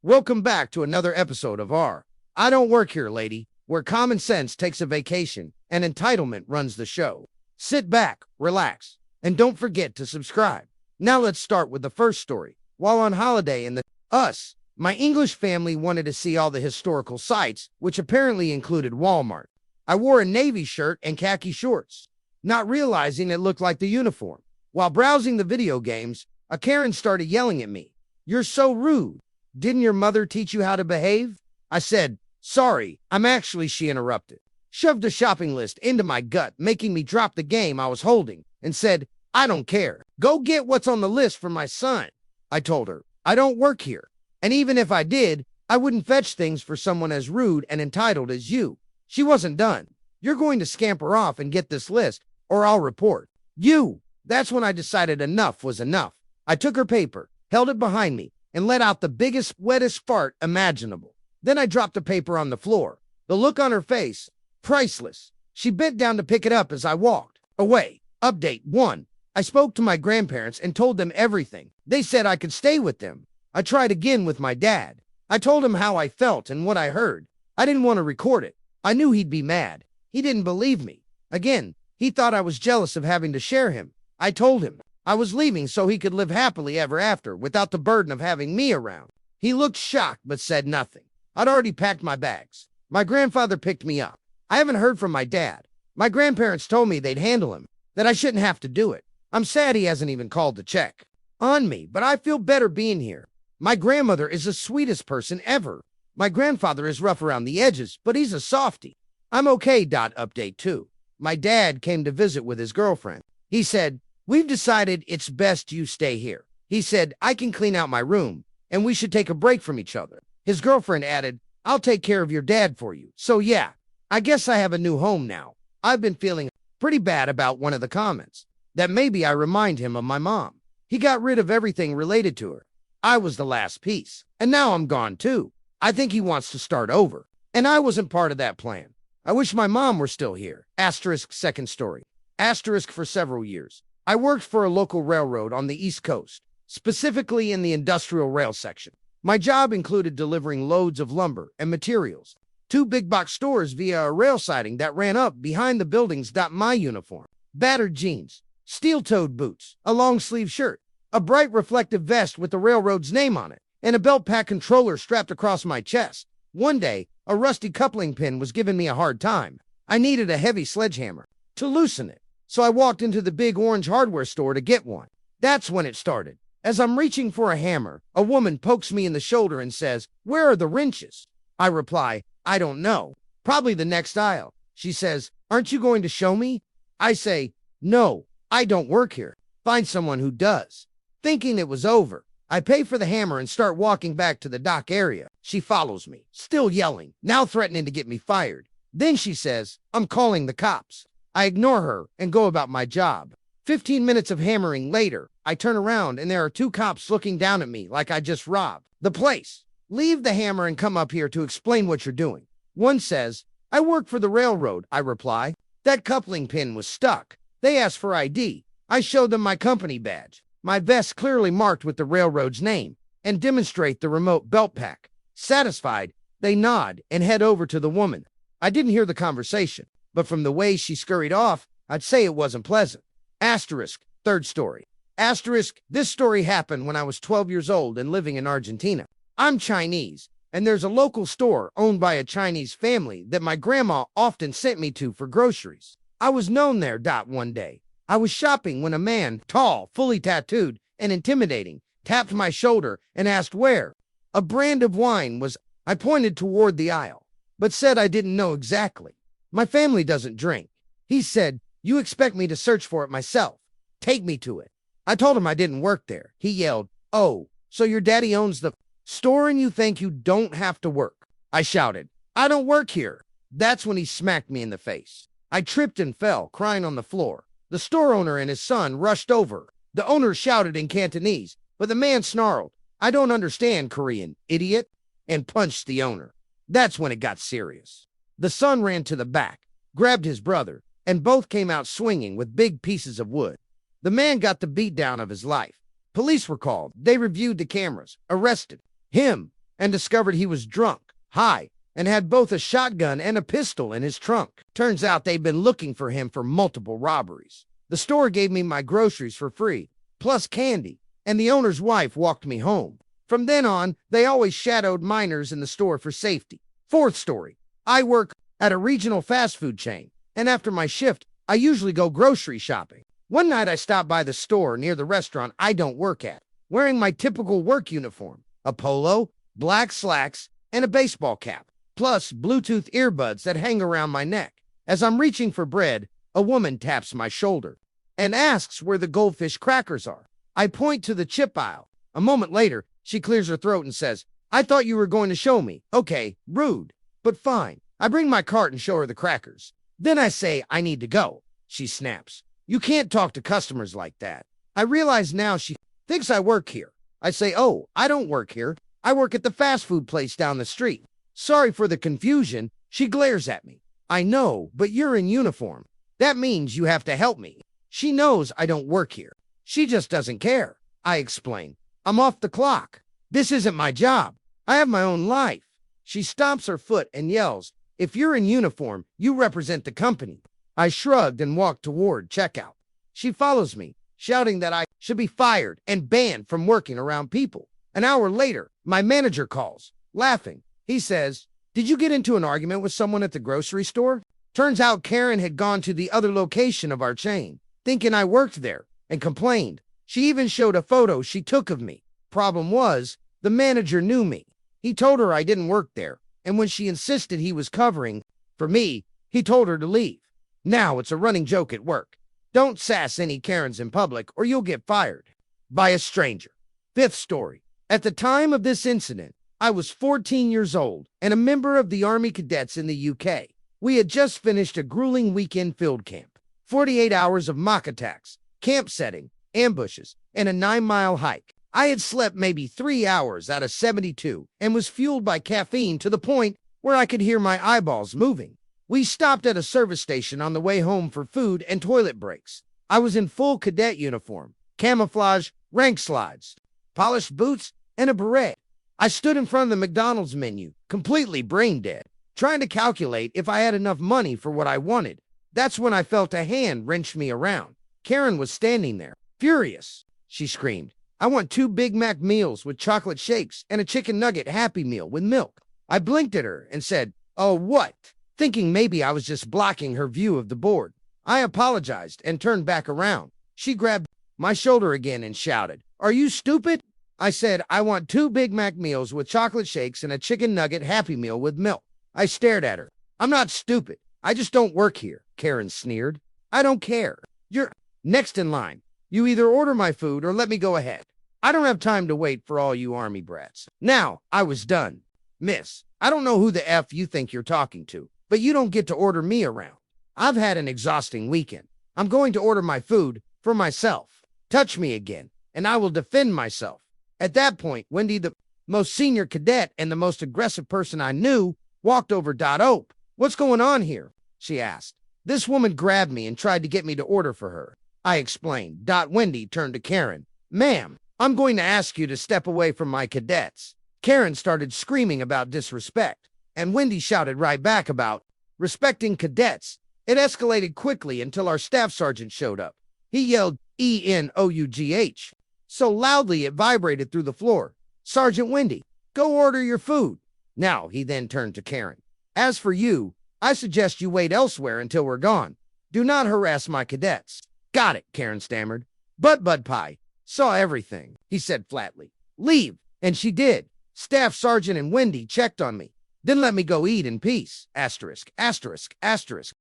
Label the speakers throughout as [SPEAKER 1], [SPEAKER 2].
[SPEAKER 1] Welcome back to another episode of our I Don't Work Here, Lady, where common sense takes a vacation and entitlement runs the show. Sit back, relax, and don't forget to subscribe. Now let's start with the first story. While on holiday in the US, my English family wanted to see all the historical sites, which apparently included Walmart. I wore a navy shirt and khaki shorts, not realizing it looked like the uniform. While browsing the video games, a Karen started yelling at me. "You're so rude. Didn't your mother teach you how to behave?" I said, "Sorry, I'm actually," she interrupted, shoved a shopping list into my gut, making me drop the game I was holding, and said, "I don't care. Go get what's on the list for my son." I told her, "I don't work here. And even if I did, I wouldn't fetch things for someone as rude and entitled as you." She wasn't done. "You're going to scamper off and get this list, or I'll report you." That's when I decided enough was enough. I took her paper, held it behind me, and let out the biggest, wettest fart imaginable. Then I dropped the paper on the floor. The look on her face, priceless. She bent down to pick it up as I walked away. Update 1. I spoke to my grandparents and told them everything. They said I could stay with them. I tried again with my dad. I told him how I felt and what I heard. I didn't want to record it. I knew he'd be mad. He didn't believe me. Again, he thought I was jealous of having to share him. I told him I was leaving so he could live happily ever after without the burden of having me around. He looked shocked but said nothing. I'd already packed my bags. My grandfather picked me up. I haven't heard from my dad. My grandparents told me they'd handle him, that I shouldn't have to do it. I'm sad he hasn't even called to check on me, but I feel better being here. My grandmother is the sweetest person ever. My grandfather is rough around the edges, but he's a softie. I'm okay. Update 2. My dad came to visit with his girlfriend. He said, "We've decided it's best you stay here." He said, "I can clean out my room, and we should take a break from each other." His girlfriend added, "I'll take care of your dad for you." So yeah, I guess I have a new home now. I've been feeling pretty bad about one of the comments, that maybe I remind him of my mom. He got rid of everything related to her. I was the last piece, and now I'm gone too. I think he wants to start over, and I wasn't part of that plan. I wish my mom were still here. Asterisk second story. Asterisk for several years. I worked for a local railroad on the East Coast, specifically in the industrial rail section. My job included delivering loads of lumber and materials to big box stores via a rail siding that ran up behind the buildings. My uniform: battered jeans, steel-toed boots, a long-sleeve shirt, a bright reflective vest with the railroad's name on it, and a belt pack controller strapped across my chest. One day, a rusty coupling pin was giving me a hard time. I needed a heavy sledgehammer to loosen it, so I walked into the big orange hardware store to get one. That's when it started. As I'm reaching for a hammer, a woman pokes me in the shoulder and says, "Where are the wrenches?" I reply, "I don't know. Probably the next aisle." She says, "Aren't you going to show me?" I say, "No, I don't work here. Find someone who does." Thinking it was over, I pay for the hammer and start walking back to the dock area. She follows me, still yelling, now threatening to get me fired. Then she says, "I'm calling the cops." I ignore her and go about my job. 15 minutes of hammering later, I turn around and there are 2 cops looking down at me like I just robbed the place. "Leave the hammer and come up here to explain what you're doing." One says, "I work for the railroad," I reply. "That coupling pin was stuck." They asked for ID. I showed them my company badge, my vest clearly marked with the railroad's name, and demonstrate the remote belt pack. Satisfied, they nod and head over to the woman. I didn't hear the conversation, but from the way she scurried off, I'd say it wasn't pleasant. Asterisk, third story. Asterisk, this story happened when I was 12 years old and living in Argentina. I'm Chinese, and there's a local store owned by a Chinese family that my grandma often sent me to for groceries. I was known there. One day, I was shopping when a man, tall, fully tattooed, and intimidating, tapped my shoulder and asked where a brand of wine was. I pointed toward the aisle, but said I didn't know exactly. "My family doesn't drink." He said, "You expect me to search for it myself? Take me to it." I told him I didn't work there. He yelled, "Oh, so your daddy owns the store and you think you don't have to work?" I shouted, "I don't work here." That's when he smacked me in the face. I tripped and fell, crying on the floor. The store owner and his son rushed over. The owner shouted in Cantonese, but the man snarled, "I don't understand Korean, idiot," and punched the owner. That's when it got serious. The son ran to the back, grabbed his brother, and both came out swinging with big pieces of wood. The man got the beatdown of his life. Police were called. They reviewed the cameras, arrested him, and discovered he was drunk, high, and had both a shotgun and a pistol in his trunk. Turns out they'd been looking for him for multiple robberies. The store gave me my groceries for free, plus candy, and the owner's wife walked me home. From then on, they always shadowed minors in the store for safety. Fourth story. I work at a regional fast food chain, and after my shift, I usually go grocery shopping. One night I stopped by the store near the restaurant I don't work at, wearing my typical work uniform, a polo, black slacks, and a baseball cap, plus Bluetooth earbuds that hang around my neck. As I'm reaching for bread, a woman taps my shoulder and asks where the goldfish crackers are. I point to the chip aisle. A moment later, she clears her throat and says, "I thought you were going to show me." Okay, rude, but fine. I bring my cart and show her the crackers. Then I say I need to go. She snaps. "You can't talk to customers like that." I realize now she thinks I work here. I say, "Oh, I don't work here. I work at the fast food place down the street." Sorry for the confusion. She glares at me. "I know, but you're in uniform. That means you have to help me." She knows I don't work here. She just doesn't care. I explain. "I'm off the clock. This isn't my job. I have my own life." She stomps her foot and yells, "If you're in uniform, you represent the company." I shrugged and walked toward checkout. She follows me, shouting that I should be fired and banned from working around people. An hour later, my manager calls, laughing. He says, "Did you get into an argument with someone at the grocery store?" Turns out Karen had gone to the other location of our chain, thinking I worked there, and complained. She even showed a photo she took of me. Problem was, the manager knew me. He told her I didn't work there, and when she insisted he was covering for me, he told her to leave. Now it's a running joke at work. Don't sass any Karens in public or you'll get fired. By a stranger. Fifth story. At the time of this incident, I was 14 years old and a member of the Army Cadets in the UK. We had just finished a grueling weekend field camp. 48 hours of mock attacks, camp setting, ambushes, and a 9-mile hike. I had slept maybe 3 hours out of 72 and was fueled by caffeine to the point where I could hear my eyeballs moving. We stopped at a service station on the way home for food and toilet breaks. I was in full cadet uniform, camouflage, rank slides, polished boots, and a beret. I stood in front of the McDonald's menu, completely brain dead, trying to calculate if I had enough money for what I wanted. That's when I felt a hand wrench me around. Karen was standing there, furious. She screamed, "I want 2 Big Mac meals with chocolate shakes and a chicken nugget Happy Meal with milk." I blinked at her and said, "Oh, what?" thinking maybe I was just blocking her view of the board. I apologized and turned back around. She grabbed my shoulder again and shouted, "Are you stupid?" I said, "I want 2 Big Mac meals with chocolate shakes and a chicken nugget Happy Meal with milk." I stared at her. "I'm not stupid. I just don't work here," Karen sneered. "I don't care. You're next in line. You either order my food or let me go ahead. I don't have time to wait for all you Army brats." Now, I was done. "Miss, I don't know who the F you think you're talking to, but you don't get to order me around. I've had an exhausting weekend. I'm going to order my food for myself. Touch me again, and I will defend myself." At that point, Wendy, the most senior cadet and the most aggressive person I knew, walked over. "Ope, what's going on here?" she asked. "This woman grabbed me and tried to get me to order for her," I explained. Wendy turned to Karen. "Ma'am, I'm going to ask you to step away from my cadets." Karen started screaming about disrespect, and Wendy shouted right back about respecting cadets. It escalated quickly until our staff sergeant showed up. He yelled ENOUGH so loudly it vibrated through the floor. "Sergeant Wendy, go order your food." Now he then turned to Karen. "As for you, I suggest you wait elsewhere until we're gone. Do not harass my cadets." "Got it," Karen stammered. "But Bud Pie saw everything," he said flatly. "Leave," and she did. Staff Sergeant and Wendy checked on me. Then let me go eat in peace. Asterisk, asterisk, asterisk.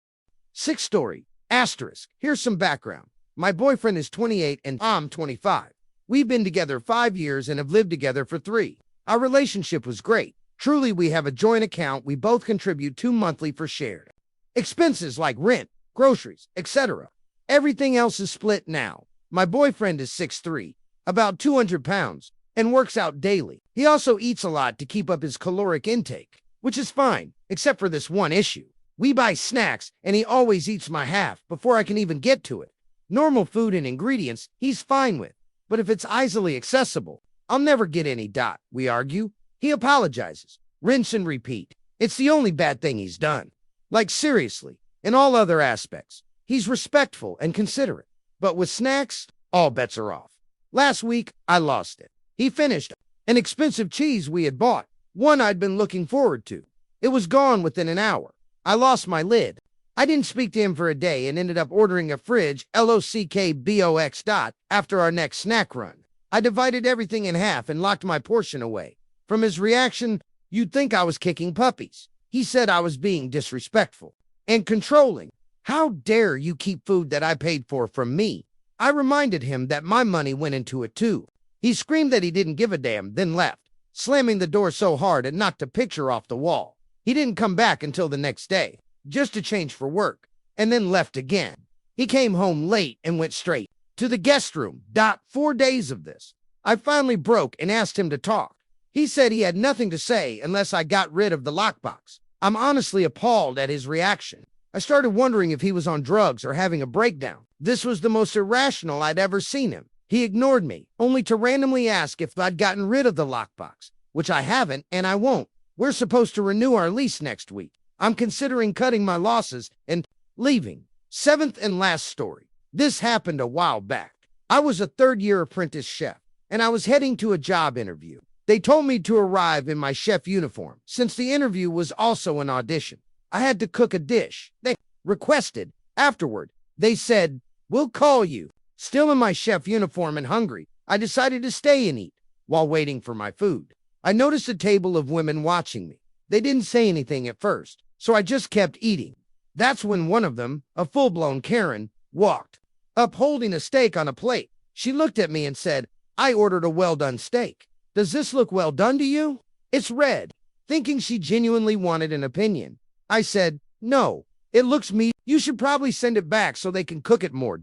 [SPEAKER 1] Sixth story. Asterisk. Here's some background. My boyfriend is 28 and I'm 25. We've been together 5 years and have lived together for 3. Our relationship was great. Truly, we have a joint account we both contribute to monthly for shared expenses like rent, groceries, etc. Everything else is split now. My boyfriend is 6'3", about 200 pounds, and works out daily. He also eats a lot to keep up his caloric intake, which is fine, except for this one issue. We buy snacks, and he always eats my half before I can even get to it. Normal food and ingredients he's fine with, but if it's easily accessible, I'll never get any. We argue. He apologizes. Rinse and repeat. It's the only bad thing he's done. Like seriously, in all other aspects, he's respectful and considerate. But with snacks, all bets are off. Last week, I lost it. He finished an expensive cheese we had bought, one I'd been looking forward to. It was gone within an hour. I lost my lid. I didn't speak to him for a day and ended up ordering a fridge, LOCKBOX. After our next snack run. I divided everything in half and locked my portion away. From his reaction, you'd think I was kicking puppies. He said I was being disrespectful and controlling. How dare you keep food that I paid for from me? I reminded him that my money went into it too. He screamed that he didn't give a damn, then left, slamming the door so hard it knocked a picture off the wall. He didn't come back until the next day, just to change for work, and then left again. He came home late and went straight to the guest room. 4 days of this. I finally broke and asked him to talk. He said he had nothing to say unless I got rid of the lockbox. I'm honestly appalled at his reaction. I started wondering if he was on drugs or having a breakdown. This was the most irrational I'd ever seen him. He ignored me, only to randomly ask if I'd gotten rid of the lockbox, which I haven't and I won't. We're supposed to renew our lease next week. I'm considering cutting my losses and leaving. 7th and last story. This happened a while back. I was a third-year apprentice chef, and I was heading to a job interview. They told me to arrive in my chef uniform, since the interview was also an audition. I had to cook a dish they requested. Afterward, they said, "We'll call you." Still in my chef uniform and hungry, I decided to stay and eat. While waiting for my food, I noticed a table of women watching me. They didn't say anything at first, so I just kept eating. That's when one of them, a full-blown Karen, walked up holding a steak on a plate. She looked at me and said, "I ordered a well-done steak. Does this look well done to you? It's red." Thinking she genuinely wanted an opinion, I said, "No, it looks meat. You should probably send it back so they can cook it more."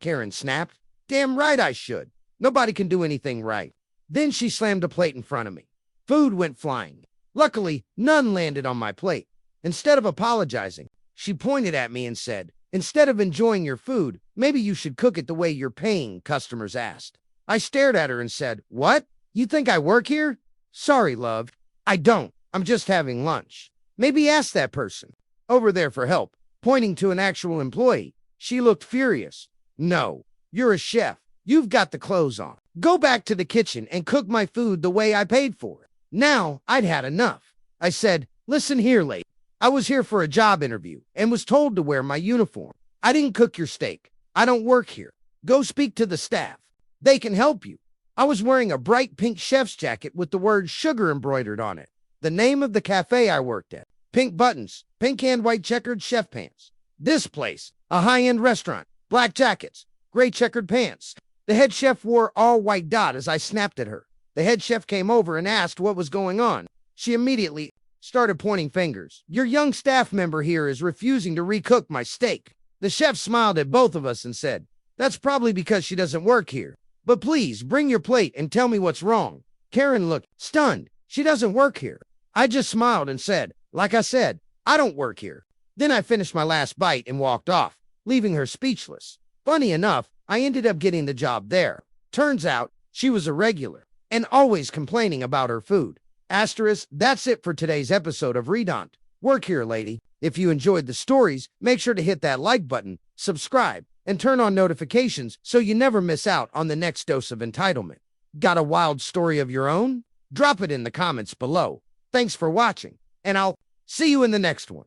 [SPEAKER 1] Karen snapped. "Damn right I should. Nobody can do anything right." Then she slammed a plate in front of me. Food went flying. Luckily, none landed on my plate. Instead of apologizing, she pointed at me and said, "Instead of enjoying your food, maybe you should cook it the way you're paying customers asked." I stared at her and said, "What? You think I work here?" "Sorry, love. I don't. I'm just having lunch. Maybe ask that person over there for help," pointing to an actual employee. She looked furious. "No, you're a chef. You've got the clothes on. Go back to the kitchen and cook my food the way I paid for it." Now, I'd had enough. I said, "Listen here, lady. I was here for a job interview and was told to wear my uniform. I didn't cook your steak. I don't work here. Go speak to the staff. They can help you." I was wearing a bright pink chef's jacket with the word sugar embroidered on it. The name of the cafe I worked at. Pink buttons, pink and white checkered chef pants. This place, a high-end restaurant. Black jackets, gray checkered pants. The head chef wore all white as I snapped at her. The head chef came over and asked what was going on. She immediately started pointing fingers. "Your young staff member here is refusing to recook my steak." The chef smiled at both of us and said, "That's probably because she doesn't work here. But please bring your plate and tell me what's wrong." Karen looked stunned. "She doesn't work here." I just smiled and said, "Like I said, I don't work here." Then I finished my last bite and walked off, leaving her speechless. Funny enough, I ended up getting the job there. Turns out, she was a regular and always complaining about her food. That's it for today's episode of EntitledPeople. If you enjoyed the stories, make sure to hit that like button, subscribe, and turn on notifications so you never miss out on the next dose of entitlement. Got a wild story of your own? Drop it in the comments below. Thanks for watching, and I'll see you in the next one.